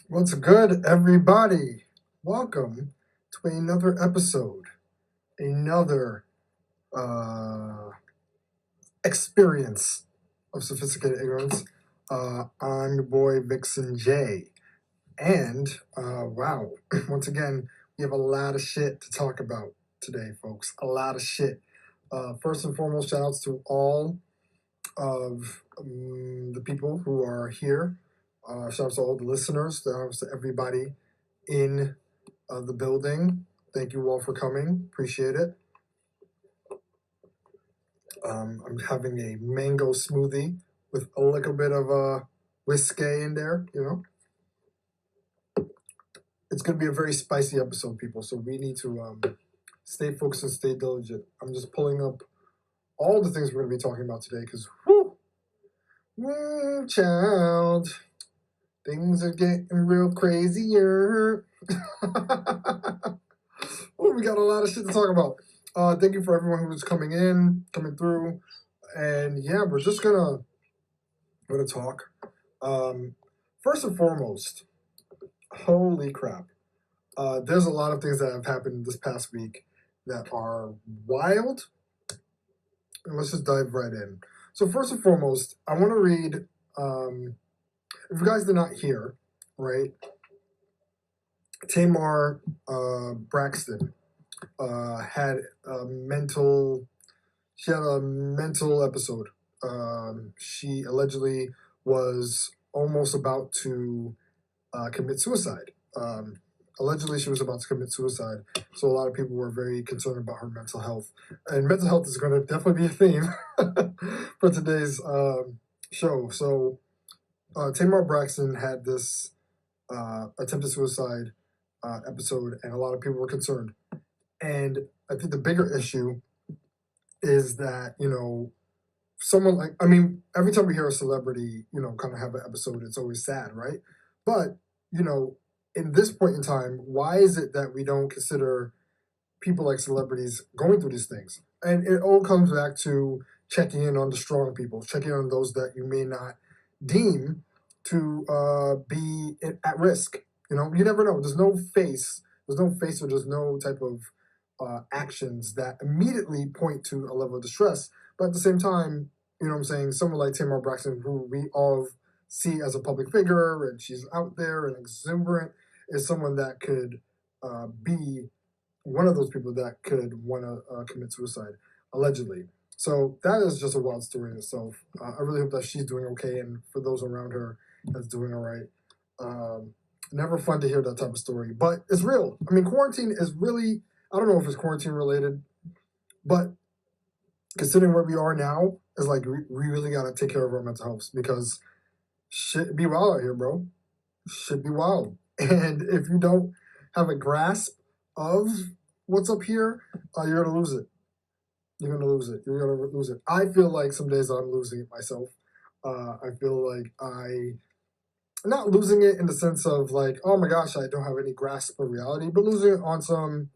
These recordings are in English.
What's good, everybody? Welcome to another episode, another uh, experience of sophisticated ignorance. I'm your boy Vixen J, and wow, once again, we have a lot of shit to talk about today, folks. A lot of shit. First and foremost, shout outs to all of the people who are here. Shout outs to all the listeners. Shout outs to everybody in the building. Thank you all for coming. Appreciate it. I'm having a mango smoothie with a little bit of whiskey in there. It's going to be a very spicy episode, people. So we need to stay focused and stay diligent. I'm just pulling up all the things we're going to be talking about today because, child, things are getting real crazier. We got a lot of shit to talk about. Thank you for everyone who's coming through, and yeah, we're just gonna talk. First and foremost, holy crap! There's a lot of things that have happened this past week that are wild, and let's just dive right in. So first and foremost, I want to read. If you guys did not hear, right? Tamar Braxton had a mental. She had a mental episode. She allegedly was almost about to commit suicide. Allegedly, she was about to commit suicide. So a lot of people were very concerned about her mental health. And mental health is going to definitely be a theme for today's show. So Tamar Braxton had this attempted suicide episode, and a lot of people were concerned. And I think the bigger issue is that, someone like, I mean, every time we hear a celebrity, kind of have an episode, it's always sad, right? But, in this point in time, why is it that we don't consider people like celebrities going through these things? And it all comes back to checking in on the strong people, checking on those that you may not deem to be at risk. You never know. There's no face, or there's no type of actions that immediately point to a level of distress. But at the same time, you know what I'm saying, someone like Tamar Braxton, who we all see as a public figure, and she's out there and exuberant, is someone that could be one of those people that could want to commit suicide, allegedly. So that is just a wild story in itself. I really hope that she's doing okay, and for those around her, that's doing all right. Never fun to hear that type of story, but it's real. I mean, quarantine is really, I don't know if it's quarantine related, but considering where we are now, is like we really got to take care of our mental health because shit be wild out here, bro. Shit be wild. And if you don't have a grasp of what's up here, you're gonna lose it. You're gonna lose it. You're gonna lose it. I feel like some days I'm losing it myself. I feel like I'm not losing it in the sense of like, oh my gosh, I don't have any grasp of reality, but losing it on some,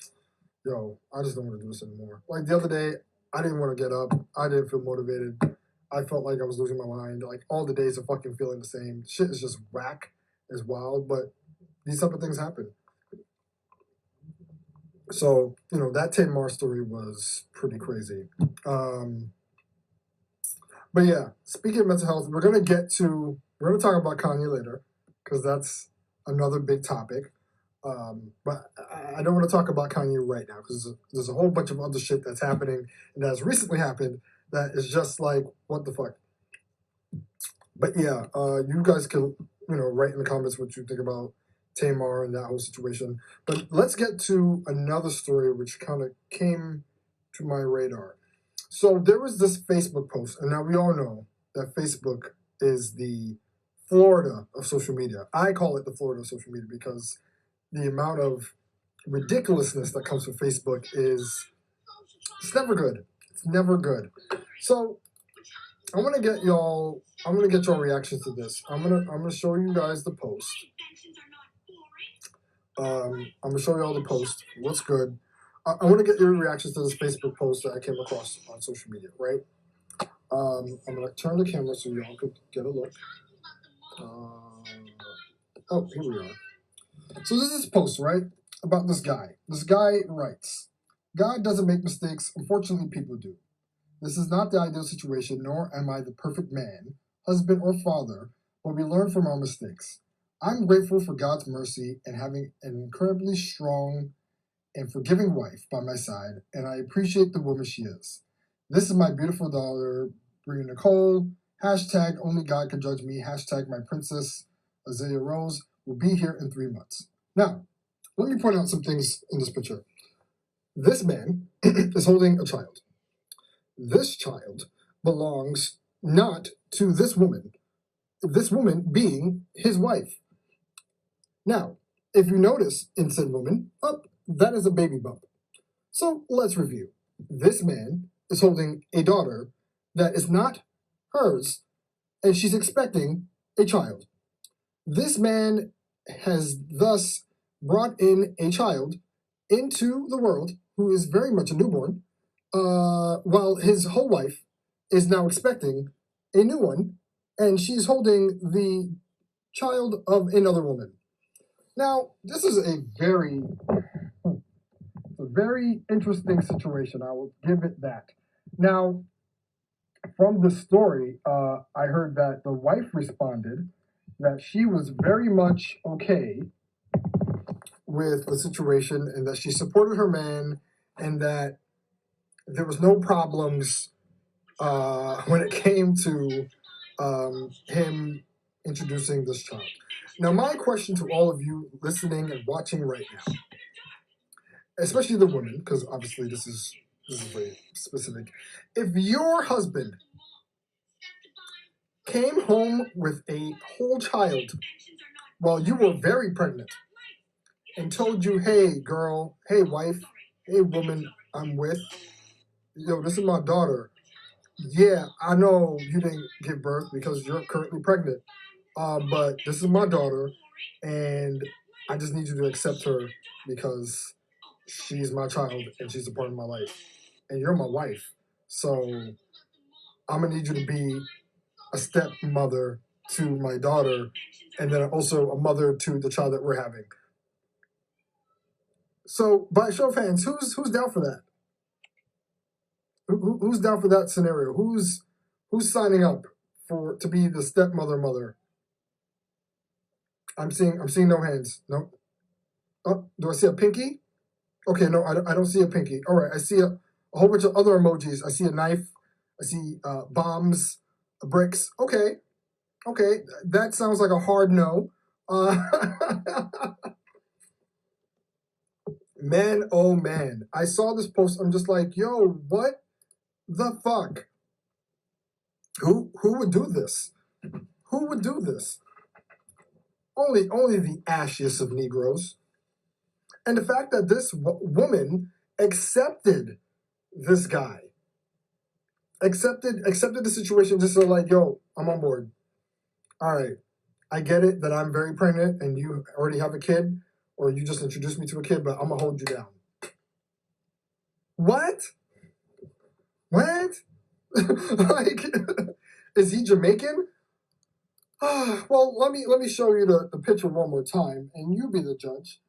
I just don't want to do this anymore. Like the other day, I didn't want to get up. I didn't feel motivated. I felt like I was losing my mind. Like all the days are fucking feeling the same. Shit is just whack. It's wild, but these type of things happen. So, that Tamar story was pretty crazy. But yeah, speaking of mental health, we're going to talk about Kanye later because that's another big topic. But I don't want to talk about Kanye right now because there's a whole bunch of other shit that's happening and that's recently happened that is just like, what the fuck? But yeah, you guys can, write in the comments what you think about Tamar and that whole situation. But let's get to another story which kind of came to my radar. So there was this Facebook post, and now we all know that Facebook is the Florida of social media. I call it the Florida of social media because the amount of ridiculousness that comes from Facebook it's never good. It's never good. So I'm gonna get y'all reactions to this. I'm gonna show you guys the post. I'm gonna show y'all the post. What's good? I want to get your reactions to this Facebook post that I came across on social media, right? I'm gonna turn the camera so y'all could get a look. Oh, here we are. So this is a post, right? About this guy. This guy writes, God doesn't make mistakes. Unfortunately, people do. This is not the ideal situation, nor am I the perfect man, husband, or father, but we learn from our mistakes. I'm grateful for God's mercy and having an incredibly strong and forgiving wife by my side, and I appreciate the woman she is. This is my beautiful daughter, Brie Nicole. Hashtag only God can judge me. Hashtag my princess, Azalea Rose, will be here in 3 months. Now, let me point out some things in this picture. This man is holding a child. This child belongs not to this woman being his wife. Now, if you notice in said woman, that is a baby bump. So let's review. This man is holding a daughter that is not hers, and she's expecting a child. This man has thus brought in a child into the world who is very much a newborn, while his whole wife is now expecting a new one, and she's holding the child of another woman. Now, this is a very interesting situation. I will give it that. Now, from the story, I heard that the wife responded that she was very much okay with the situation and that she supported her man and that there was no problems when it came to him introducing this child. Now, my question to all of you listening and watching right now, especially the women, because obviously this is very specific. If your husband came home with a whole child while you were very pregnant and told you, hey girl, hey wife, hey woman I'm with, this is my daughter. Yeah, I know you didn't give birth because you're currently pregnant, but this is my daughter, and I just need you to accept her because she's my child and she's a part of my life, and you're my wife. So I'm gonna need you to be a stepmother to my daughter, and then also a mother to the child that we're having. So, by a show of hands, who's down for that? Who's down for that scenario? Who's signing up to be the stepmother mother? I'm seeing no hands. No. Oh, do I see a pinky? Okay, no, I don't see a pinky. All right, I see a whole bunch of other emojis. I see a knife. I see bombs, bricks. Okay, that sounds like a hard no. Man, oh man, I saw this post. I'm just like, yo, what the fuck? Who would do this? Who would do this? Only the ashiest of Negroes. And the fact that this woman accepted this guy, accepted the situation, just so like, yo, I'm on board. All right, I get it that I'm very pregnant and you already have a kid, or you just introduced me to a kid, but I'm gonna hold you down. What? Like, is he Jamaican? Well, let me show you the picture one more time, and you be the judge.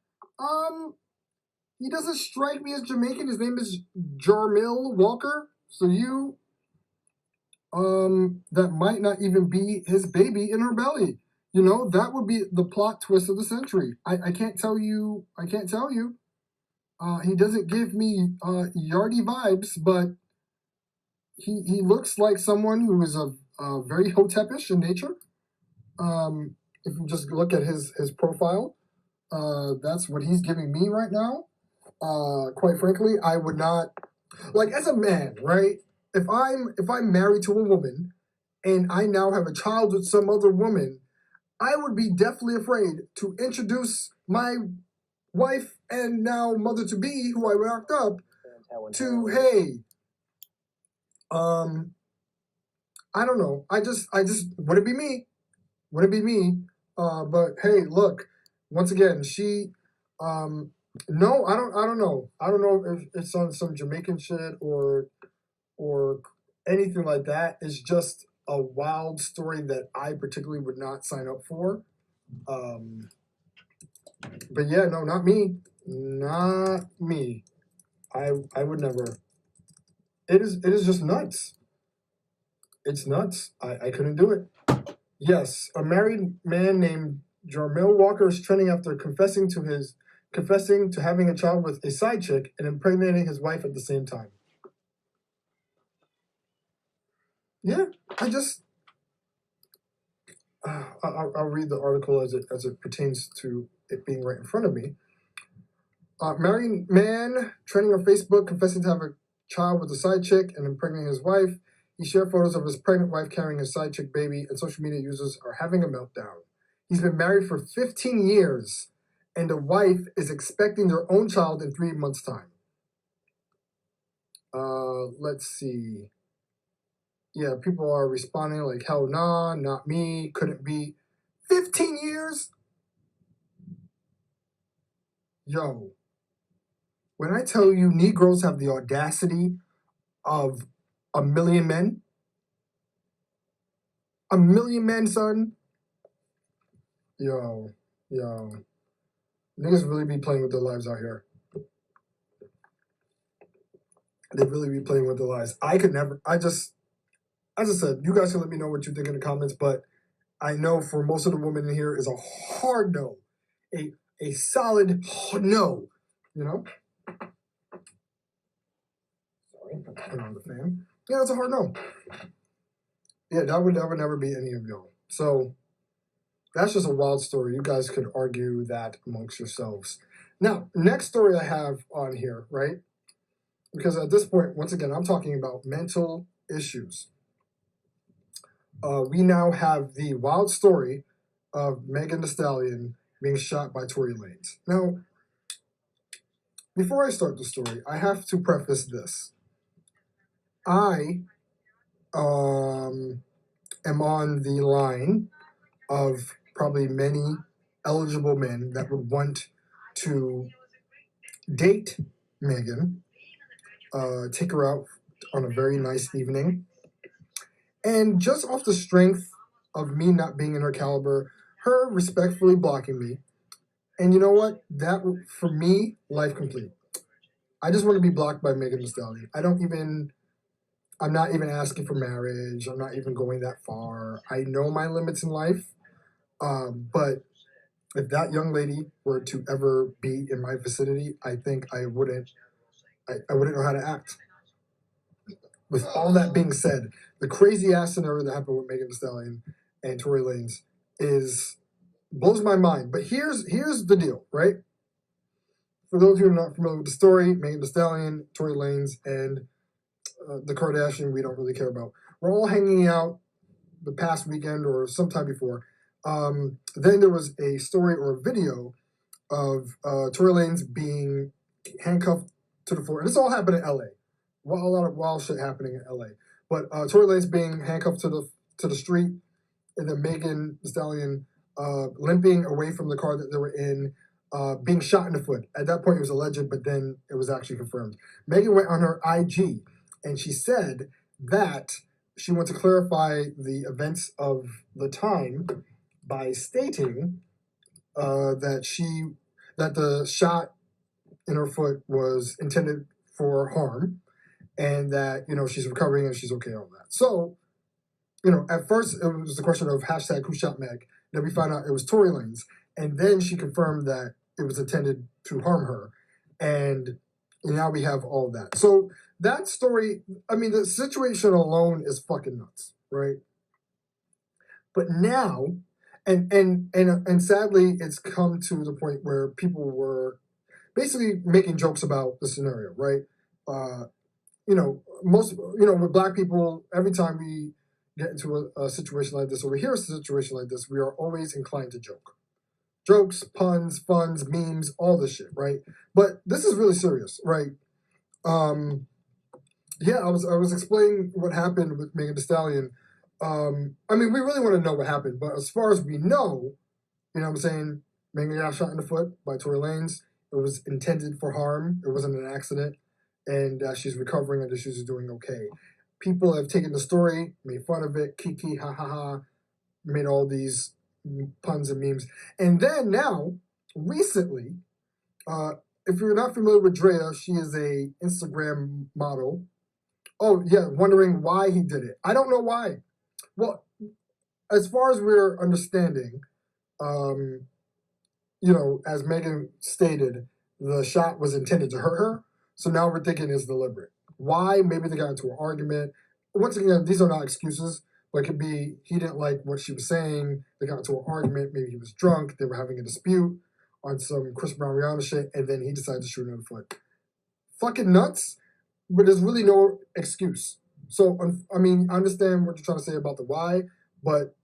He doesn't strike me as Jamaican. His name is Jarmil Walker. So that might not even be his baby in her belly. That would be the plot twist of the century. I can't tell you. I can't tell you. He doesn't give me Yardy vibes, but he looks like someone who is a very hotepish in nature. If you just look at his profile, that's what he's giving me right now. Quite frankly, I would not, like, as a man, right? If I'm married to a woman and I now have a child with some other woman, I would be definitely afraid to introduce my wife and now mother to be, who I rocked up, to, hey, I don't know. I just would it be me? Would it be me? But hey, look, once again, she, no, I don't know. I don't know if it's on some Jamaican shit or anything like that. It's just a wild story that I particularly would not sign up for. But yeah, no, not me. Not me. I would never. It is just nuts. It's nuts. I couldn't do it. Yes, a married man named Jarmil Walker is trending after confessing to having a child with a side chick and impregnating his wife at the same time. Yeah, I just I'll read the article as it pertains to it being right in front of me. Married man trending on Facebook confessing to have a child with a side chick and impregnating his wife. He shared photos of his pregnant wife carrying his side chick baby, and social media users are having a meltdown. He's been married for 15 years, and the wife is expecting their own child in 3 months' time. Let's see. Yeah, people are responding like, hell nah, not me, couldn't be. 15 years? Yo, when I tell you Negroes have the audacity of a million men, son. Yo, yo, niggas really be playing with their lives out here. They really be playing with their lives. I could never. As I said, you guys can let me know what you think in the comments. But I know for most of the women in here is a hard no, a solid no. You know. Sorry, turn on the fan. Yeah, it's a hard no. Yeah, that would never be any of y'all. So that's just a wild story. You guys could argue that amongst yourselves. Now, next story I have on here, right? Because at this point, once again, I'm talking about mental issues. We now have the wild story of Meghan The Stallion being shot by Tory Lanes. Now, before I start the story, I have to preface this. I am on the line of probably many eligible men that would want to date Meghan, take her out on a very nice evening, and just off the strength of me not being in her caliber, her respectfully blocking me, and you know what? That for me, life complete. I just want to be blocked by Meghan The Stallion. I'm not even asking for marriage. I'm not even going that far. I know my limits in life, but if that young lady were to ever be in my vicinity, I think I wouldn't know how to act. With all that being said, the crazy ass scenario that happened with Meghan The Stallion and Tory Lanez blows my mind. But here's the deal, right? For those who are not familiar with the story, Meghan The Stallion, Tory Lanez, and the Kardashian, we don't really care about. We're all hanging out the past weekend or sometime before. Then there was a story or a video of Tory Lanez being handcuffed to the floor. And this all happened in LA. Well, a lot of wild shit happening in LA. But Tory Lanez being handcuffed to the street, and then Meghan The Stallion limping away from the car that they were in, being shot in the foot. At that point, it was alleged, but then it was actually confirmed. Meghan went on her IG, and she said that she wanted to clarify the events of the time by stating that the shot in her foot was intended for harm, and that she's recovering and she's okay on that. So at first it was the question of hashtag who shot Meg. Then we found out it was Tory Lanez, and then she confirmed that it was intended to harm her, and now we have all that. So that story, I mean, the situation alone is fucking nuts, right? But now, and sadly, it's come to the point where people were basically making jokes about the scenario, right? Most, with black people, every time we get into a situation like this, or we hear a situation like this, we are always inclined to joke. Jokes, puns, funs, memes, all this shit, right? But this is really serious, right? Yeah, I was explaining what happened with Meghan The Stallion. I mean, we really want to know what happened, but as far as we know, what I'm saying, Meghan got shot in the foot by Tory Lanez. It was intended for harm. It wasn't an accident, and she's recovering and she's doing okay. People have taken the story, made fun of it, kiki, ha ha ha, made all these puns and memes. And then now, recently, if you're not familiar with Draya, she is a Instagram model. Oh yeah, wondering why he did it. I don't know why. Well, as far as we're understanding, um, as Megan stated, the shot was intended to hurt her. So now we're thinking it's deliberate. Why? Maybe they got into an argument. Once again, these are not excuses, but it could be he didn't like what she was saying. They got into an argument. Maybe he was drunk. They were having a dispute on some Chris Brown Rihanna shit, and then he decided to shoot her in the foot. Fucking nuts, but there's really no excuse. So, I mean, I understand what you're trying to say about the why, but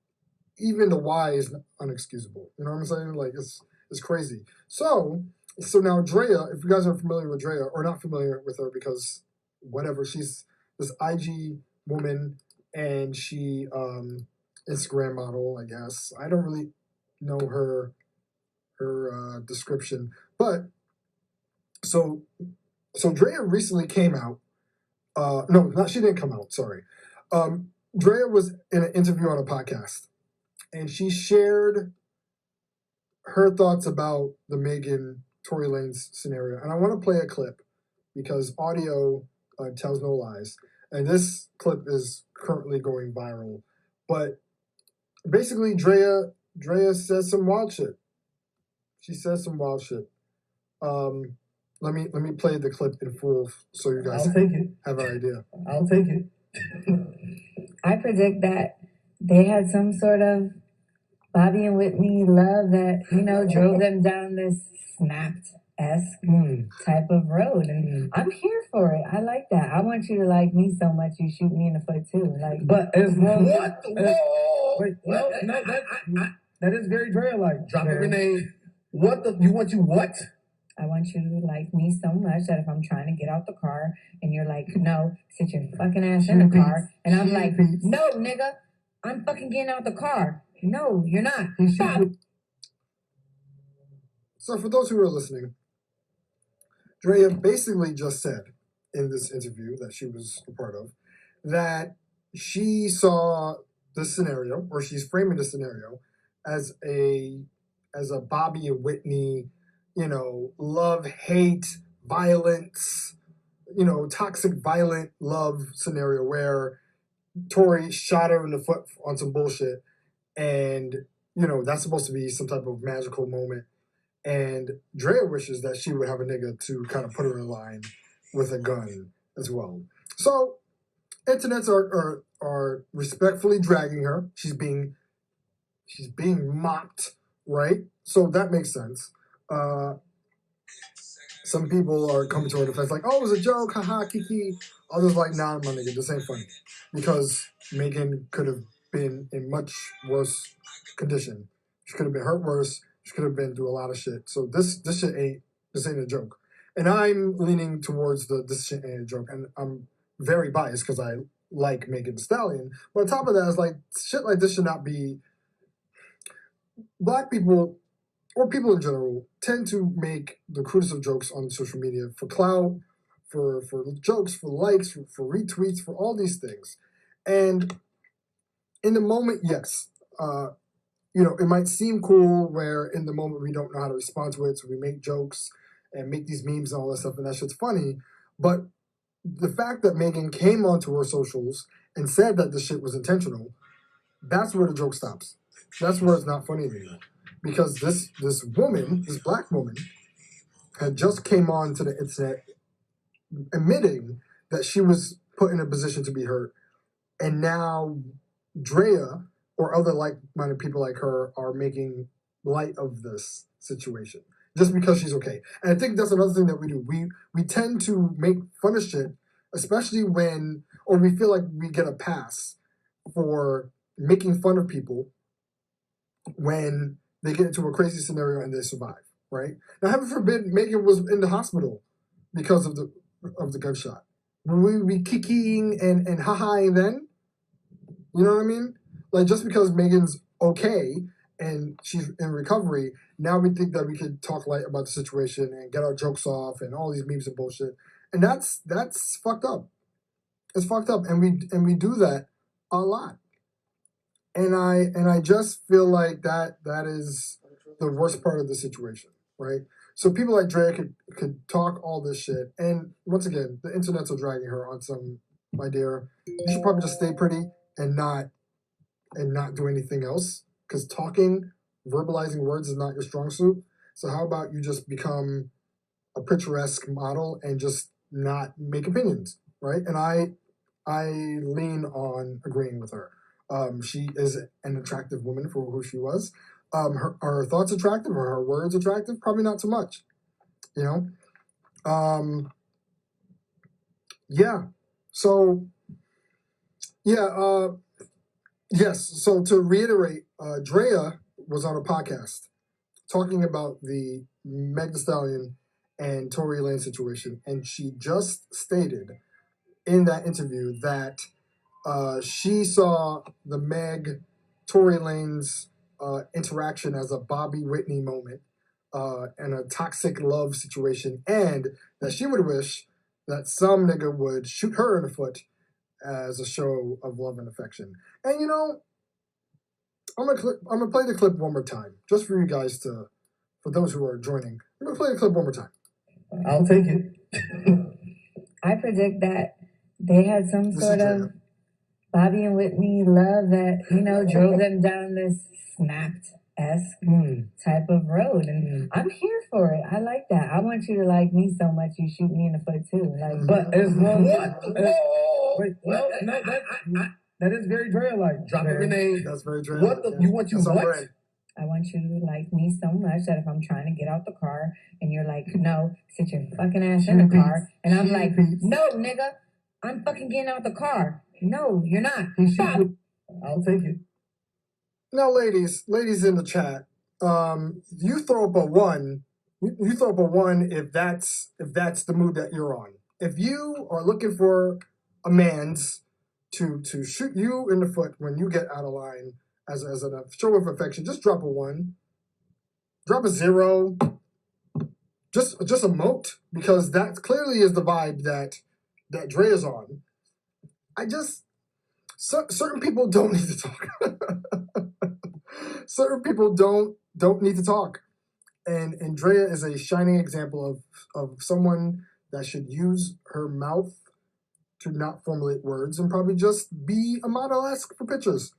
even the why is unexcusable. You know what I'm saying? Like, it's crazy. So now Draya, if you guys are familiar with Draya or not familiar with her, because whatever, she's this IG woman and she Instagram model, I guess. I don't really know her description, but so Draya recently came out. She didn't come out. Sorry. Draya was in an interview on a podcast, and she shared her thoughts about the Meghan Tory Lanes scenario. And I want to play a clip because audio tells no lies. And this clip is currently going viral. But basically, Draya says some wild shit. She says some wild shit. Let me play the clip in full so you guys have an idea. I'll take it. I predict that they had some sort of Bobby and Whitney love that, drove them down this snapped-esque type of road. And I'm here for it. I like that. I want you to like me so much you shoot me in the foot too. Like, but as long that is very Draya-like. Drop it, Renee. What? I want you to like me so much that if I'm trying to get out the car and you're like, no, sit your fucking ass in the car. And I'm like, no, nigga, I'm fucking getting out the car. No, you're not. Stop. So for those who are listening, Draya basically just said in this interview that she was a part of that she saw this scenario, or she's framing the scenario as a Bobby and Whitney, love, hate, violence, toxic, violent love scenario where Tory shot her in the foot on some bullshit. And, that's supposed to be some type of magical moment. And Draya wishes that she would have a nigga to kind of put her in line with a gun as well. So, internets are respectfully dragging her. She's being mocked, right? So that makes sense. Some people are coming to her defense like, oh, it was a joke, haha, kiki. Others like, nah, my nigga, this ain't funny. Because Meghan could have been in much worse condition. She could have been hurt worse. She could have been through a lot of shit. So this ain't a joke. And I'm leaning towards this shit ain't a joke. And I'm very biased because I like Meghan The Stallion. But on top of that, it's like, shit like this should not be... Black people, or people in general, tend to make the crudest of jokes on social media for clout, for jokes, for likes, for retweets, for all these things. And in the moment, yes, it might seem cool where in the moment we don't know how to respond to it, so we make jokes and make these memes and all that stuff, and that shit's funny. But the fact that Meghan came onto her socials and said that the shit was intentional, that's where the joke stops. That's where it's not funny anymore. Because this woman, this black woman, had just came on to the internet admitting that she was put in a position to be hurt. And now Draya or other like-minded people like her are making light of this situation just because she's okay. And I think that's another thing that we do. We tend to make fun of shit, especially or we feel like we get a pass for making fun of people when they get into a crazy scenario and they survive, right? Now, heaven forbid, Meghan was in the hospital because of the gunshot. Will we be kikiing and ha-haing then? You know what I mean? Like, just because Meghan's okay and she's in recovery, now we think that we could talk light about the situation and get our jokes off and all these memes and bullshit. And that's fucked up. It's fucked up. And we do that a lot. And I just feel like that is the worst part of the situation, right? So people like Draya could talk all this shit, and once again, the internet's are dragging her on some. My dear, you should probably just stay pretty and not do anything else, because talking, verbalizing words is not your strong suit. So how about you just become a picturesque model and just not make opinions, right? And I lean on agreeing with her. She is an attractive woman for who she was. Are her thoughts attractive? Are her words attractive? Probably not so much. You know. Yeah. So. Yeah. Yes. So to reiterate, Draya was on a podcast talking about the Meg The Stallion and Tory Lane situation, and she just stated in that interview that she saw the Meg Tory Lane's interaction as a Bobby Whitney moment and a toxic love situation, and that she would wish that some nigga would shoot her in the foot as a show of love and affection. And you know, I'm gonna play the clip one more time, just for you guys for those who are joining. I'm gonna play the clip one more time. I'll take it. I predict that they had some This sort is of Draya. Bobby and Whitney love that, drove them down this snapped-esque type of road. And I'm here for it. I like that. I want you to like me so much you shoot me in the foot too. Like, But as well, wait, no, that is very Draya-like. Drop a grenade. That's very Draya. What the, you want you That's on what? brand. I want you to like me so much that if I'm trying to get out the car and you're like, no, sit your fucking ass in the car. And I'm like, no, nigga, I'm fucking getting out the car. No, you're not. I'll take it. Now, ladies in the chat, you throw up a one. You throw up a one if that's the mood that you're on. If you are looking for a man's to shoot you in the foot when you get out of line as a show of affection, just drop a one. Drop a zero. Just emote, because that clearly is the vibe that Dre is on. Certain people don't need to talk. Certain people don't need to talk. And Draya is a shining example of someone that should use her mouth to not formulate words and probably just be a model-esque for pictures.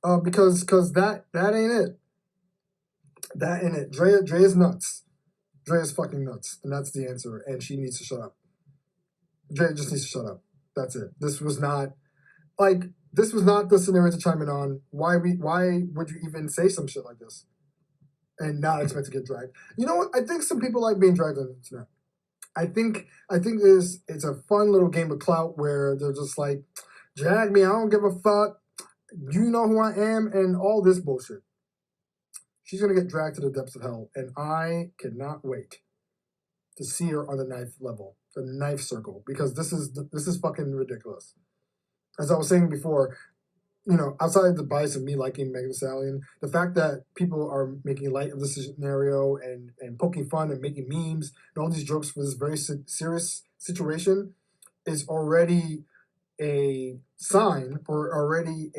Because that ain't it. That ain't it. Draya's nuts. Draya's fucking nuts. And that's the answer. And she needs to shut up. Draya just needs to shut up. That's it. This was not the scenario to chime in on. Why would you even say some shit like this and not expect to get dragged? You know what? I think some people like being dragged on the internet. I think it's a fun little game of clout where they're just like, drag me, I don't give a fuck. You know who I am, and all this bullshit. She's gonna get dragged to the depths of hell, and I cannot wait to see her on the knife circle, because this is fucking ridiculous. As I was saying before, outside the bias of me liking Meg The Stallion, the fact that people are making light of this scenario and poking fun and making memes and all these jokes for this very serious situation is already a sign, or already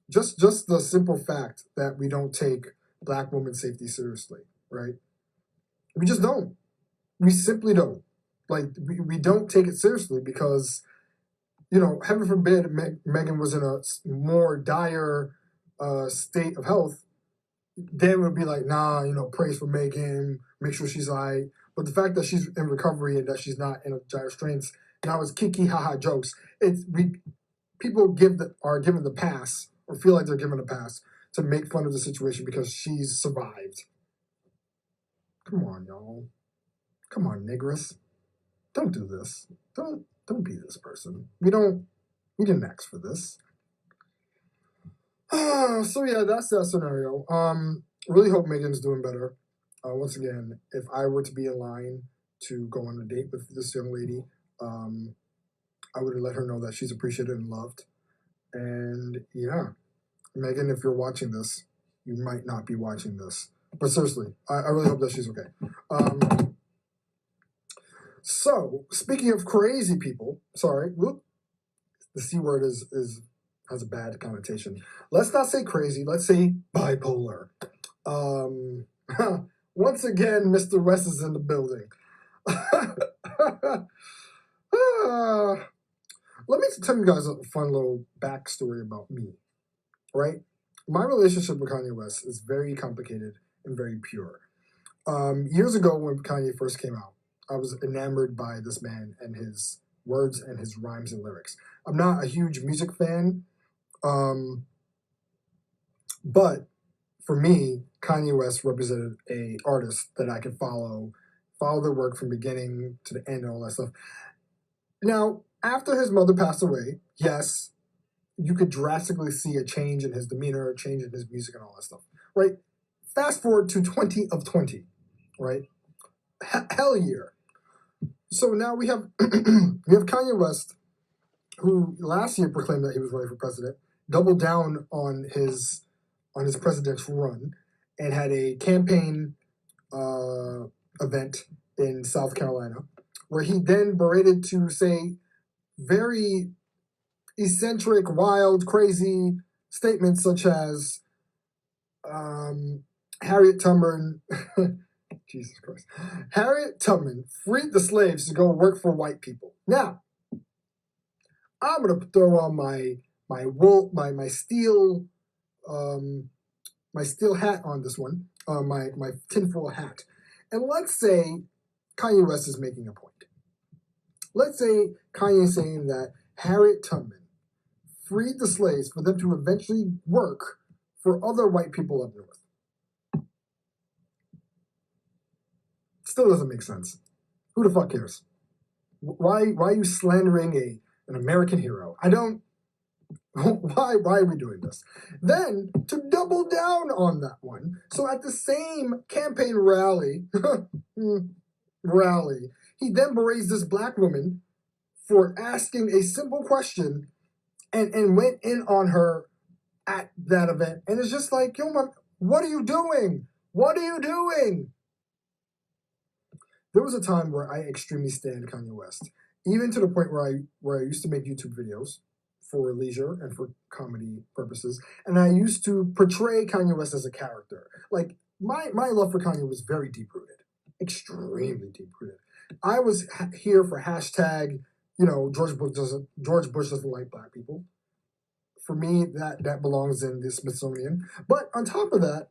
just the simple fact that we don't take Black women's safety seriously, right? We just don't. We simply don't. Like, we don't take it seriously because, heaven forbid Meghan was in a more dire state of health, then it would be like, nah, praise for Meghan, make sure she's all right. But the fact that she's in recovery and that she's not in a dire straits, now it's kiki haha jokes. People are given the pass, or feel like they're given a pass, to make fun of the situation because she's survived. Come on, y'all. Come on, niggers. Don't do this. Don't be this person. We didn't ask for this. So yeah, that's that scenario. Really hope Meghan's doing better. Once again, if I were to be in line to go on a date with this young lady, I would have let her know that she's appreciated and loved. And yeah, Meghan, if you're watching this, you might not be watching this, but seriously, I really hope that she's okay. So speaking of crazy people, sorry, the C word is has a bad connotation. Let's not say crazy. Let's say bipolar. Once again, Mr. West is in the building. Let me tell you guys a fun little backstory about me, right? My relationship with Kanye West is very complicated and very pure. Years ago, when Kanye first came out, I was enamored by this man and his words and his rhymes and lyrics. I'm not a huge music fan, but for me, Kanye West represented a artist that I could follow their work from beginning to the end and all that stuff. Now, after his mother passed away, yes, you could drastically see a change in his demeanor, a change in his music and all that stuff, right? Fast forward to 20 of 20, right? Hell year. So now we have we have Kanye West, who last year proclaimed that he was running for president, doubled down on his presidential run, and had a campaign event in South Carolina, where he then berated to say very eccentric, wild, crazy statements such as Harriet Tubman, Jesus Christ, Harriet Tubman freed the slaves to go work for white people. Now, I'm gonna throw on my steel hat on this one, my tinfoil hat, and let's say Kanye West is making a point. Let's say Kanye is saying that Harriet Tubman freed the slaves for them to eventually work for other white people up north. Still doesn't make sense. Who the fuck cares? Why are you slandering an American hero? I don't. Why are we doing this? Then, to double down on that one, so at the same campaign rally, he then berates this black woman for asking a simple question and went in on her at that event. And it's just like, yo, man, what are you doing? What are you doing? There was a time where I extremely stand Kanye West, even to the point where I used to make YouTube videos for leisure and for comedy purposes, and I used to portray Kanye West as a character. Like my love for Kanye was very deep rooted, extremely deep rooted. I was here for hashtag, George Bush doesn't like black people. For me, that belongs in the Smithsonian. But on top of that,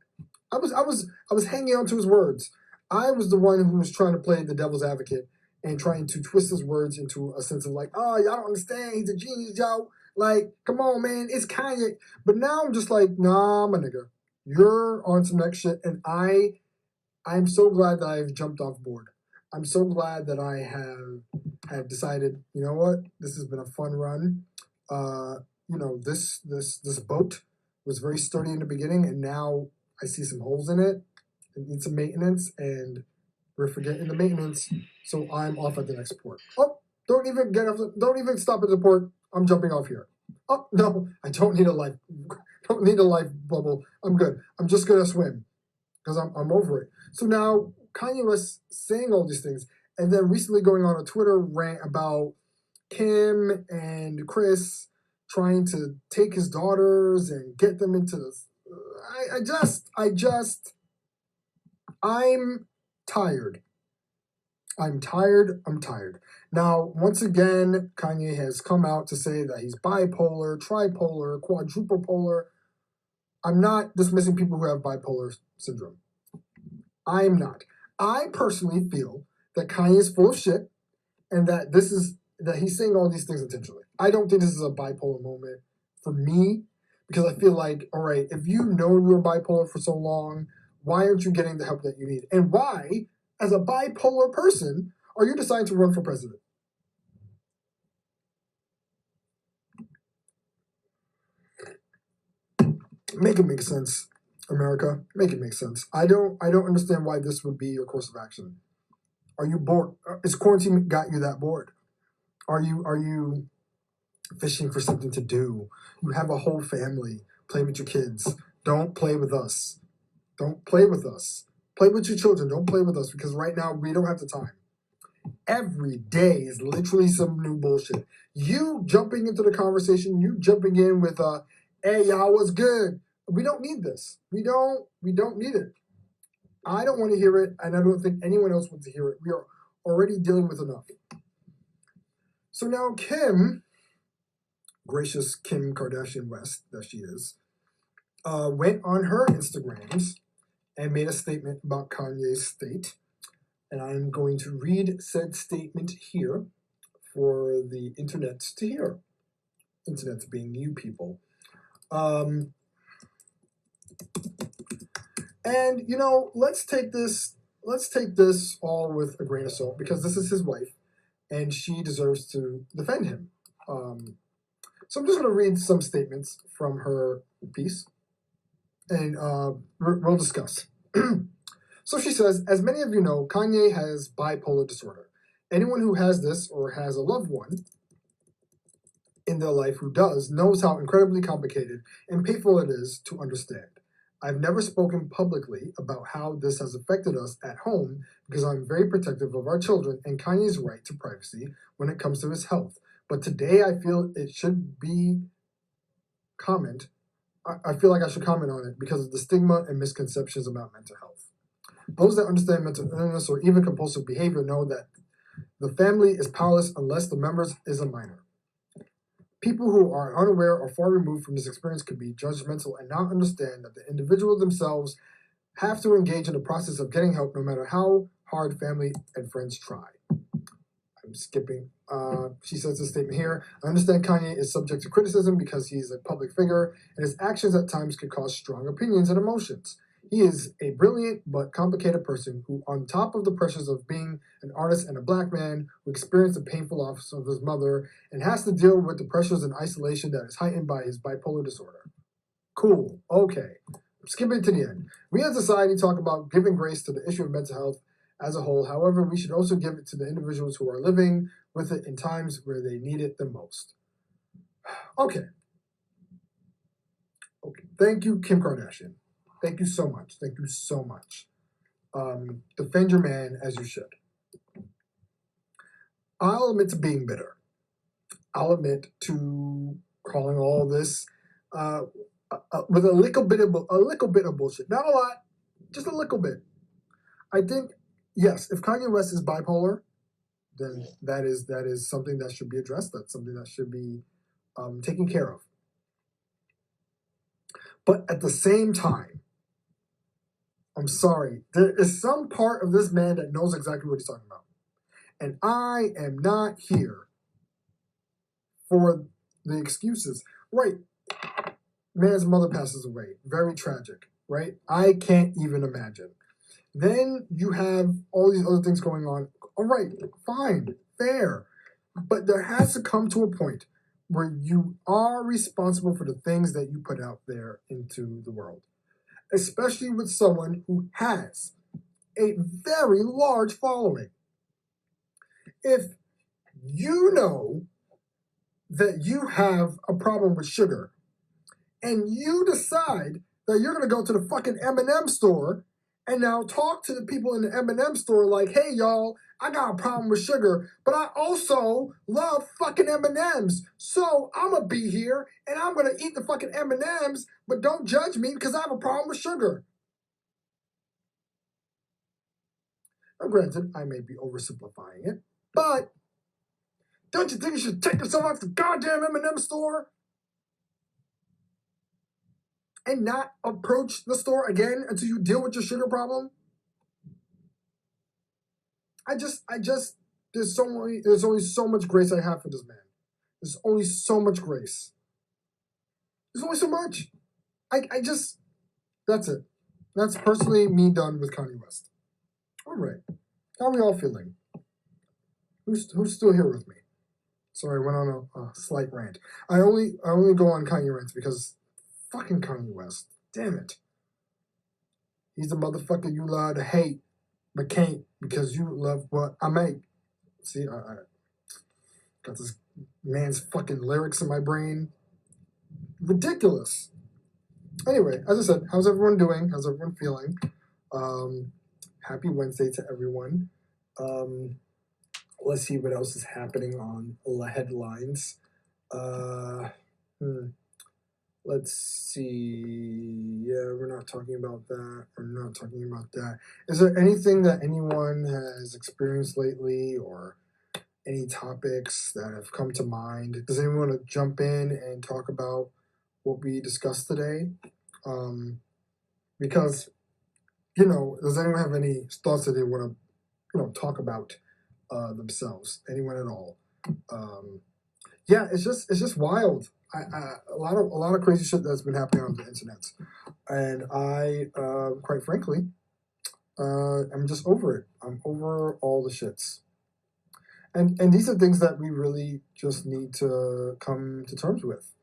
I was hanging on to his words. I was the one who was trying to play the devil's advocate and trying to twist his words into a sense of like, oh, y'all don't understand. He's a genius, yo. Like, come on, man. It's Kanye. But now I'm just like, nah, my nigga. You're on some next shit. And I'm so glad that I've jumped off board. I'm so glad that I have decided, you know what? This has been a fun run. This boat was very sturdy in the beginning, and now I see some holes in it. It needs some maintenance, and we're forgetting the maintenance, so I'm off at the next port. Oh, don't even stop at the port. I'm jumping off here. Oh no, I don't need a life bubble. I'm good. I'm just gonna swim because I'm over it. So now Kanye West saying all these things, and then recently going on a Twitter rant about Kim and Chris trying to take his daughters and get them into this. I'm tired. I'm tired. Now, once again, Kanye has come out to say that he's bipolar, tripolar, quadruple polar. I'm not dismissing people who have bipolar syndrome. I'm not. I personally feel that Kanye is full of shit and that he's saying all these things intentionally. I don't think this is a bipolar moment for me because I feel like, all right, if you know you're bipolar for so long, why aren't you getting the help that you need? And why, as a bipolar person, are you deciding to run for president? Make it make sense, America. Make it make sense. I don't understand why this would be your course of action. Are you bored? Is quarantine got you that bored? Are you fishing for something to do? You have a whole family. Play with your kids. Don't play with us. Don't play with us. Play with your children. Don't play with us because right now we don't have the time. Every day is literally some new bullshit. You jumping into the conversation, you jumping in with hey y'all, what's good? We don't need this. We don't need it. I don't want to hear it, and I don't think anyone else wants to hear it. We are already dealing with enough. So now Kim, gracious Kim Kardashian West that she is, went on her Instagrams and made a statement about Kanye's state. And I'm going to read said statement here for the internet to hear. Internet being you people. And you know, let's take this all with a grain of salt because this is his wife, and she deserves to defend him. So I'm just going to read some statements from her piece, and we'll discuss. So she says, as many of you know, Kanye has bipolar disorder. Anyone who has this or has a loved one in their life who does knows how incredibly complicated and painful it is to understand. I've never spoken publicly about how this has affected us at home because I'm very protective of our children and Kanye's right to privacy when it comes to his health. But today I feel it should be I feel like I should comment on it because of the stigma and misconceptions about mental health. Those that understand mental illness or even compulsive behavior know that the family is powerless unless the member is a minor. People who are unaware or far removed from this experience could be judgmental and not understand that the individual themselves have to engage in the process of getting help no matter how hard family and friends try. I'm skipping. She says this statement here. I understand Kanye is subject to criticism because he's a public figure and his actions at times could cause strong opinions and emotions. He is a brilliant but complicated person who, on top of the pressures of being an artist and a black man who experienced the painful loss of his mother and has to deal with the pressures and isolation that is heightened by his bipolar disorder. Cool. Okay. Skipping to the end. We as a society talk about giving grace to the issue of mental health as a whole. However, we should also give it to the individuals who are living with it in times where they need it the most. Okay. Thank you, Kim Kardashian. Thank you so much. Thank you so much. Defend your man as you should. I'll admit to being bitter. I'll admit to calling all this with a little bit of bullshit. Not a lot, just a little bit. I think, yes, if Kanye West is bipolar, then that is something that should be addressed. That's something that should be taken care of. But at the same time, I'm sorry, there is some part of this man that knows exactly what he's talking about. And I am not here for the excuses. Right. Man's mother passes away. Very tragic, right? I can't even imagine. Then you have all these other things going on. All right, fine, fair. But there has to come to a point where you are responsible for the things that you put out there into the world, especially with someone who has a very large following. If you know that you have a problem with sugar and you decide that you're going to go to the fucking M&M store and now talk to the people in the M&M store like, hey, y'all, I got a problem with sugar, but I also love fucking M&Ms. So I'm going to be here and I'm going to eat the fucking M&Ms, but don't judge me because I have a problem with sugar. Now, granted, I may be oversimplifying it, but don't you think you should take yourself out to the goddamn M&M store and not approach the store again until you deal with your sugar problem? There's only so much grace I have for this man. There's only so much grace. There's only so much. That's it. That's personally me done with Kanye West. All right. How are we all feeling? Who's still here with me? Sorry, I went on a slight rant. I only go on Kanye rants because fucking Kanye West. Damn it. He's the motherfucker you allowed to hate, but can't because you love what I make. See, I got this man's fucking lyrics in my brain. Ridiculous. Anyway, as I said, how's everyone doing? How's everyone feeling? Happy Wednesday to everyone. Let's see what else is happening on the headlines. Uh, hmm. Let's see. Yeah, we're not talking about that. We're not talking about that. Is there anything that anyone has experienced lately, or any topics that have come to mind? Does anyone want to jump in and talk about what we discussed today? Because does anyone have any thoughts that they want to talk about themselves? Anyone at all? Yeah, it's just wild. A lot of crazy shit that's been happening on the internet, and I, quite frankly, I'm just over it. I'm over all the shits, and these are things that we really just need to come to terms with,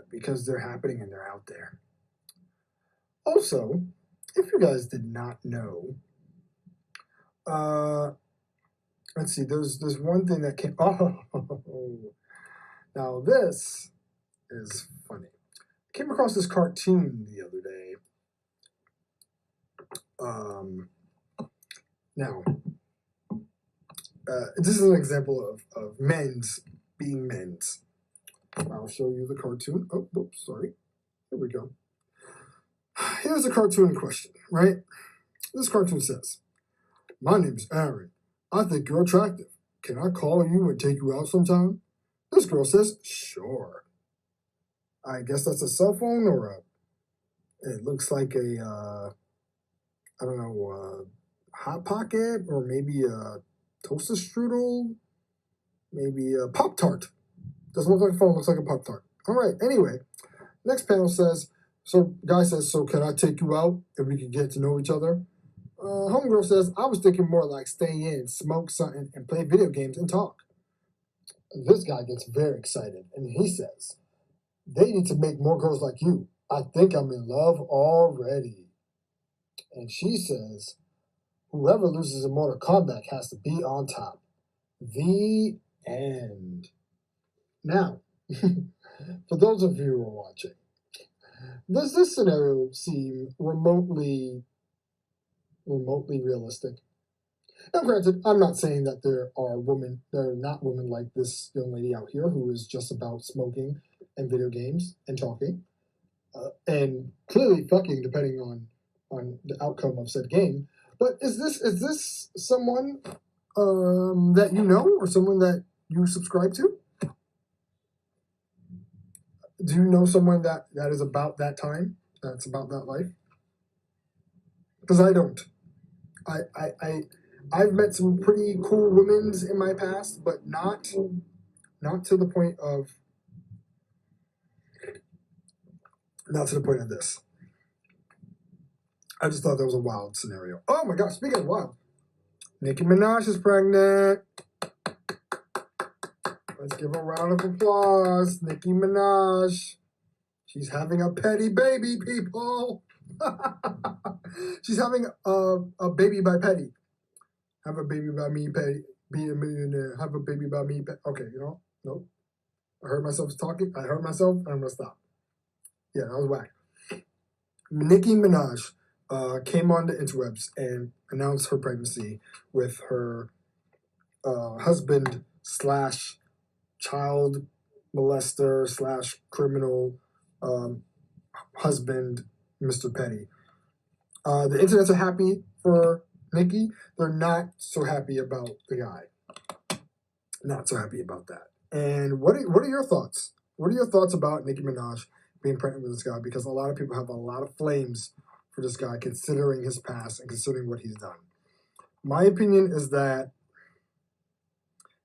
because they're happening and they're out there. Also, if you guys did not know, uh, let's see. There's one thing that came. Oh, now this is funny. I came across this cartoon the other day. Now, this is an example of men's being men's. I'll show you the cartoon. Oh, whoops, sorry. Here we go. Here's the cartoon in question, right? This cartoon says, "My name's Aaron. I think you're attractive. Can I call you and take you out sometime?" This girl says, "Sure." I guess that's a cell phone or it looks like I don't know, Hot Pocket, or maybe a toaster strudel, maybe a Pop Tart. Doesn't look like a phone, looks like a Pop Tart. All right, anyway, next panel says, guy says, "So can I take you out and we can get to know each other?" Homegirl says, "I was thinking more like stay in, smoke something, and play video games and talk." This guy gets very excited and he says, "They need to make more girls like you. I think I'm in love already." And she says, "Whoever loses in Mortal Kombat has to be on top." The end. Now, for those of you who are watching, does this scenario seem remotely realistic? Now, granted, I'm not saying that there are not women like this young lady out here who is just about smoking and video games and talking, and clearly fucking, depending on the outcome of said game. But is this someone that you know, or someone that you subscribe to? Do you know someone that is about that time? That's about that life? Because I don't. I've met some pretty cool women in my past, but not to the point of this. I just thought that was a wild scenario. Oh my gosh! Speaking of wild, Nicki Minaj is pregnant. Let's give a round of applause. Nicki Minaj. She's having a petty baby, people. She's having a baby by petty. Have a baby by me, petty. Be a millionaire. Have a baby by me. Okay, nope. I heard myself talking. I'm gonna stop. Yeah, that was whack. Nicki Minaj came on the interwebs and announced her pregnancy with her husband slash child molester slash criminal husband, Mr. Petty. The internets are happy for Nicki. They're not so happy about the guy. Not so happy about that. And what are your thoughts? What are your thoughts about Nicki Minaj being pregnant with this guy? Because a lot of people have a lot of flames for this guy, considering his past and considering what he's done. My opinion is that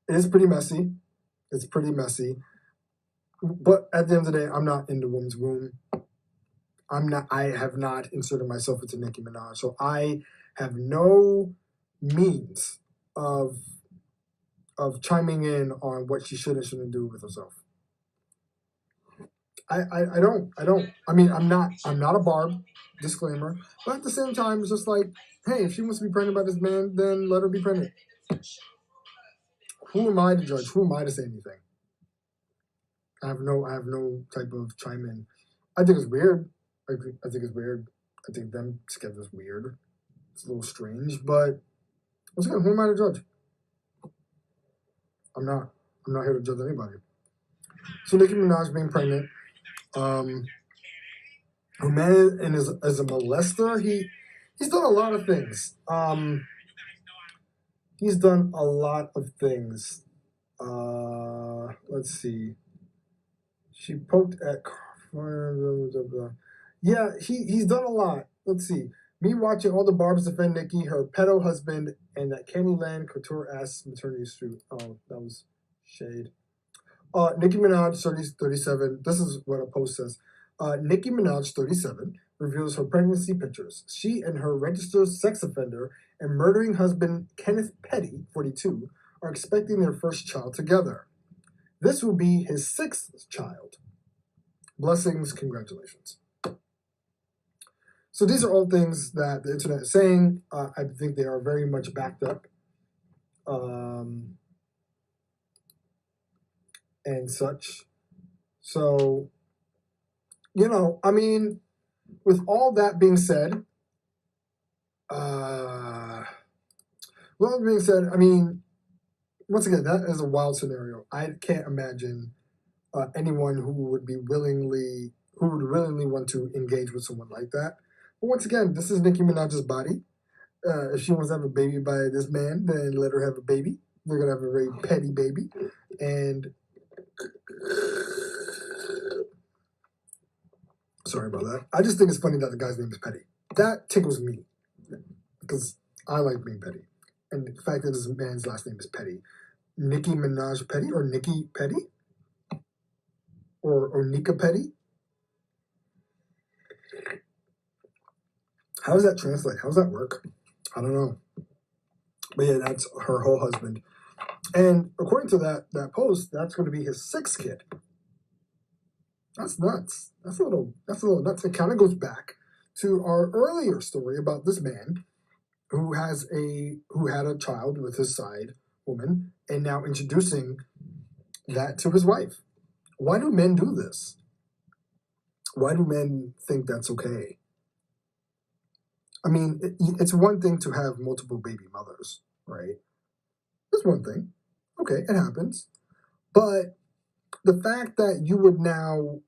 it is pretty messy. It's pretty messy. But at the end of the day, I'm not in the woman's womb. I have not inserted myself into Nicki Minaj. So I have no means of chiming in on what she should and shouldn't do with herself. I don't. I mean, I'm not a barb, disclaimer. But at the same time, it's just like, hey, if she wants to be pregnant by this man, then let her be pregnant. Who am I to judge? Who am I to say anything? I have no type of chime in. I think it's weird. I think it's weird. I think them together is weird. It's a little strange, but once again, who am I to judge? I'm not here to judge anybody. So Nicki Minaj being pregnant, her man and as a molester, he's done a lot of things. He's done a lot of things. Let's see. She poked at. Yeah, he's done a lot. Let's see. Me watching all the Barbs defend Nicki, her pedo husband, and that Candyland couture ass maternity suit. Oh, that was shade. Nicki Minaj, 37. This is what a post says. Nicki Minaj, 37, reveals her pregnancy pictures. She and her registered sex offender and murdering husband, Kenneth Petty, 42, are expecting their first child together. This will be his sixth child. Blessings, congratulations. So these are all things that the internet is saying. I think they are very much backed up. And such. So, I mean, with all that being said, I mean, once again, that is a wild scenario. I can't imagine anyone who would willingly want to engage with someone like that. But once again, this is Nicki Minaj's body. If she wants to have a baby by this man, then let her have a baby. They're gonna have a very petty baby, and sorry about that. I just think it's funny that the guy's name is Petty. That tickles me because I like being petty, and the fact that this man's last name is Petty. Nicki Minaj Petty or Nikki Petty or Nika Petty. How does that translate? How does that work? I don't know. But yeah, that's her whole husband. And according to that post, that's going to be his sixth kid. That's nuts. That's a little nuts. It kind of goes back to our earlier story about this man who had a child with his side woman and now introducing that to his wife. Why do men do this? Why do men think that's okay? I mean, it's one thing to have multiple baby mothers, right? That's one thing. Okay, it happens. But the fact that you would now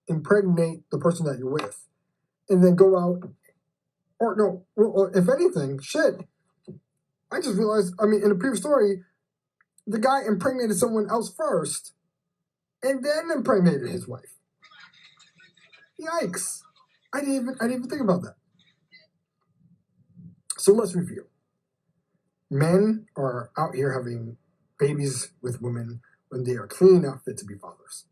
impregnate the person that you're with and then go out, or if anything, shit. I just realized, in the previous story, the guy impregnated someone else first and then impregnated his wife. Yikes. I didn't even think about that. So let's review. Men are out here having babies with women when they are clearly not fit to be fathers.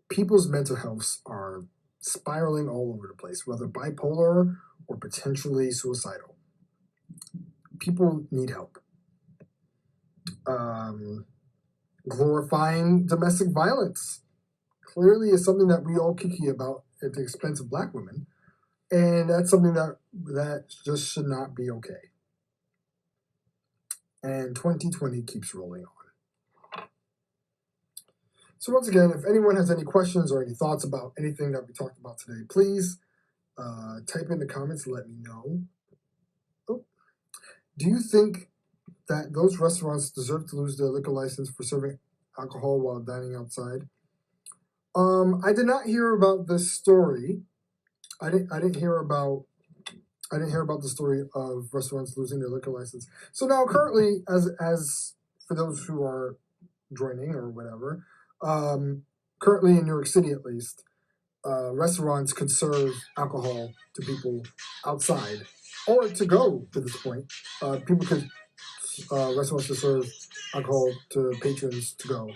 People's mental healths are spiraling all over the place, whether bipolar or potentially suicidal. People need help. Glorifying domestic violence clearly is something that we all kiki about at the expense of Black women, and that's something that just should not be okay. And 2020 keeps rolling on. So once again, if anyone has any questions or any thoughts about anything that we talked about today, please type in the comments and let me know. Oh. Do you think that those restaurants deserve to lose their liquor license for serving alcohol while dining outside? I did not hear about this story. I didn't hear about the story of restaurants losing their liquor license. So now currently, as for those who are joining or whatever, currently in New York City at least, restaurants could serve alcohol to people outside or to go to this point. Restaurants could serve alcohol to patrons to go.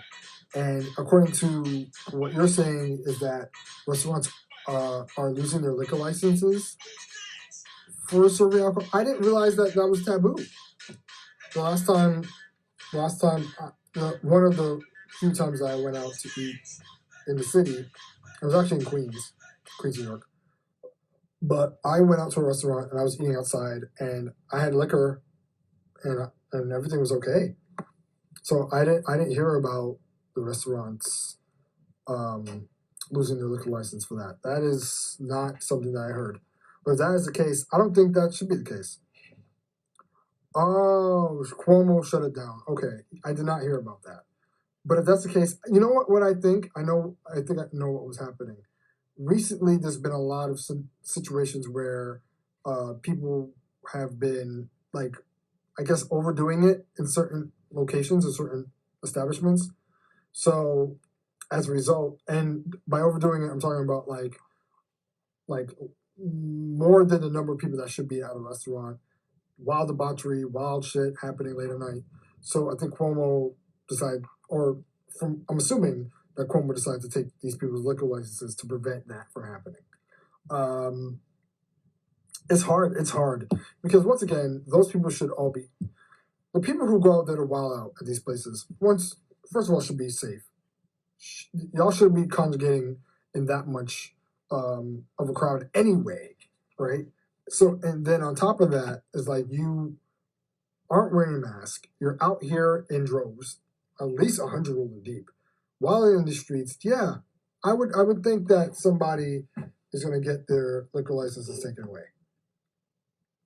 And according to what you're saying is that restaurants are losing their liquor licenses for serving alcohol. I didn't realize that was taboo. The last time, one of the few times that I went out to eat in the city, I was actually in Queens, New York. But I went out to a restaurant and I was eating outside and I had liquor and everything was okay. So I didn't hear about the restaurants losing their liquor license for that. That is not something that I heard. But if that is the case, I don't think that should be the case. Oh, Cuomo shut it down. Okay, I did not hear about that. But if that's the case, you know what? What I think I know. I think I know what was happening. Recently, there's been a lot of situations where people have been like, I guess, overdoing it in certain locations or certain establishments. So as a result, and by overdoing it, I'm talking about like more than the number of people that should be at a restaurant. Wild debauchery, wild shit happening late at night. So I think Cuomo decided, or I'm assuming that Cuomo decided to take these people's liquor licenses to prevent that from happening. It's hard. It's hard because once again, those people should all be the people who go out there to wild out at these places. First of all, should be safe. Y'all shouldn't be congregating in that much of a crowd anyway, right? So, and then on top of that is like you aren't wearing a mask. You're out here in droves, at least 100 rolling deep, while in the streets. Yeah, I would think that somebody is going to get their liquor licenses taken away.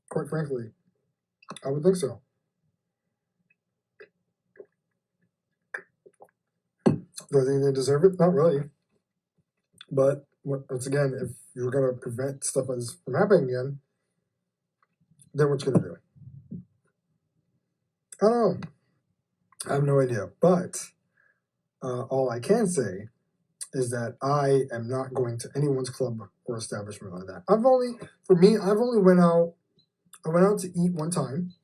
Quite frankly, I would think so. Do I think they deserve it? Not really. But once again, if you're going to prevent stuff like this from happening again, then what you going to do? I don't know. I have no idea. But all I can say is that I am not going to anyone's club or establishment like that. I've only went out. I went out to eat one time.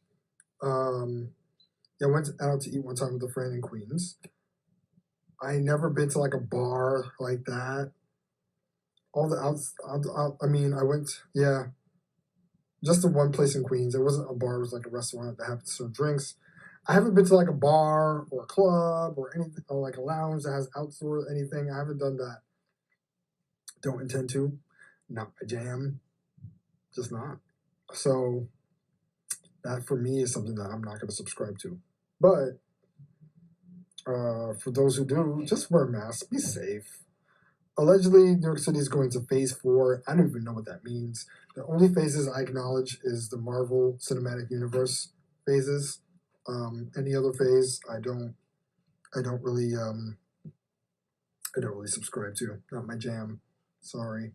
I went out to eat one time with a friend in Queens. I never been to like a bar like that. All the outs. I mean, I went. Yeah, just to one place in Queens. It wasn't a bar. It was like a restaurant that happened to serve drinks. I haven't been to like a bar or a club or anything or like a lounge that has outdoor anything. I haven't done that. Don't intend to. Not my jam. Just not. So that for me is something that I'm not going to subscribe to. But for those who do, just wear a mask. Be safe. Allegedly, New York City is going to phase 4. I don't even know what that means. The only phases I acknowledge is the Marvel Cinematic Universe phases. Any other phase, I don't really subscribe to. Not my jam. Sorry.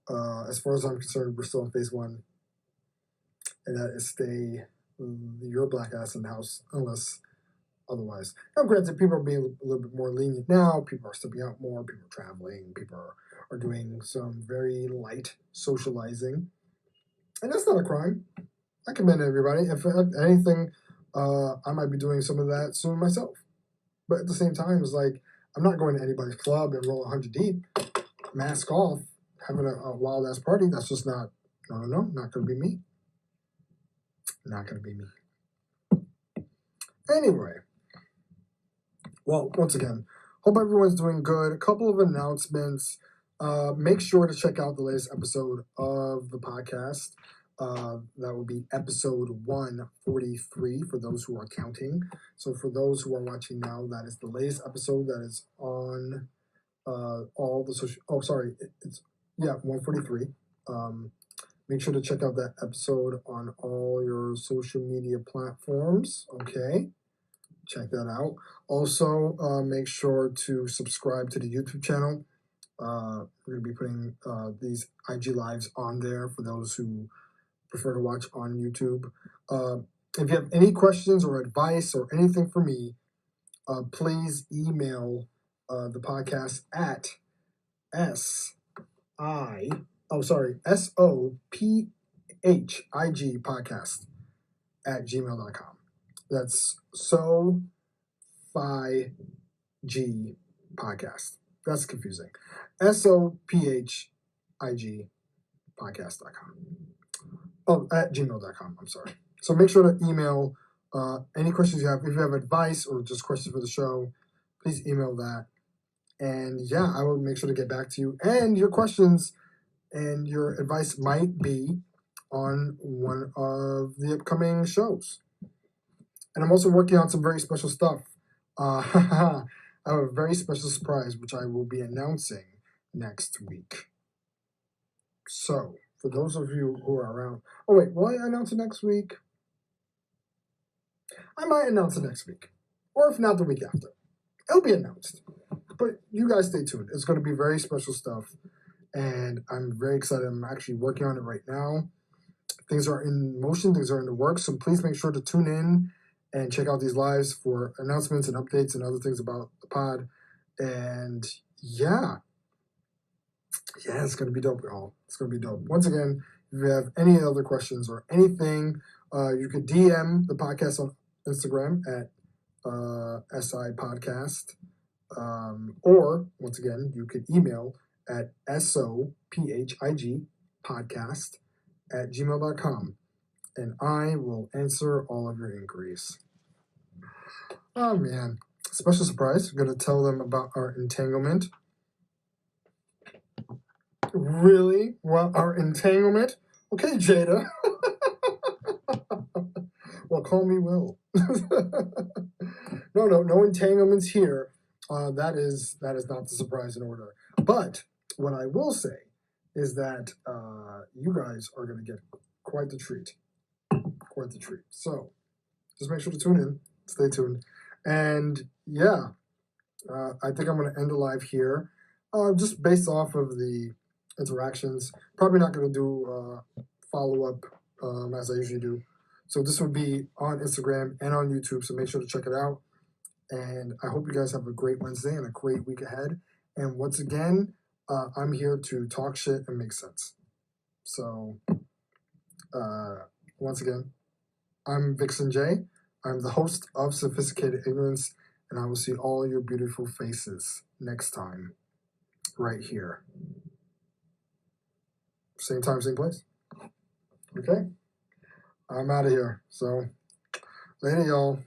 As far as I'm concerned, we're still in phase 1, and that is stay your black ass in the house unless otherwise. Now, granted, people are being a little bit more lenient now. People are stepping out more. People are traveling. People are doing some very light socializing, and that's not a crime. I commend everybody. If anything, I might be doing some of that soon myself. But at the same time, it's like I'm not going to anybody's club and roll 100 deep, mask off, having a wild ass party. That's just not. No, not going to be me. Not going to be me. Anyway. Well, once again, hope everyone's doing good. A couple of announcements. Make sure to check out the latest episode of the podcast. That will be episode 143 for those who are counting. So for those who are watching now, that is the latest episode that is on all the social. Oh, sorry, it's 143. Make sure to check out that episode on all your social media platforms. Okay. Check that out. Also, make sure to subscribe to the YouTube channel. We're going to be putting these IG Lives on there for those who prefer to watch on YouTube. If you have any questions or advice or anything for me, please email the podcast at sophig podcast at gmail.com. That's G podcast. That's confusing. sophig podcast.com. Oh, at gmail.com. I'm sorry. So make sure to email any questions you have. If you have advice or just questions for the show, please email that. And yeah, I will make sure to get back to you. And your questions and your advice might be on one of the upcoming shows. And I'm also working on some very special stuff. I have a very special surprise, which I will be announcing next week. So, for those of you who are around, will I announce it next week? I might announce it next week. Or if not, the week after. It'll be announced. But you guys stay tuned. It's going to be very special stuff. And I'm very excited. I'm actually working on it right now. Things are in motion. Things are in the works. So please make sure to tune in and check out these lives for announcements and updates and other things about the pod. And yeah, it's going to be dope, y'all. It's going to be dope. Once again, if you have any other questions or anything, you could DM the podcast on Instagram at SI Podcast. Or, once again, you could email at sophigpodcast@gmail.com. And I will answer all of your inquiries. Oh, man. Special surprise. I'm going to tell them about our entanglement. Really? Well, our entanglement? Okay, Jada. Well, call me Will. No entanglements here. That is not the surprise in order. But what I will say is that you guys are going to get quite the treat. Quite the treat. So just make sure to tune in. Stay tuned. And yeah, I think I'm going to end the live here. Just based off of the interactions. Probably not going to do follow-up as I usually do. So this would be on Instagram and on YouTube, so make sure to check it out. And I hope you guys have a great Wednesday and a great week ahead. And once again, I'm here to talk shit and make sense. So once again, I'm Vixen J. I'm the host of Sophisticated Ignorance, and I will see all your beautiful faces next time, right here. Same time, same place. Okay? I'm out of here. So, later, y'all.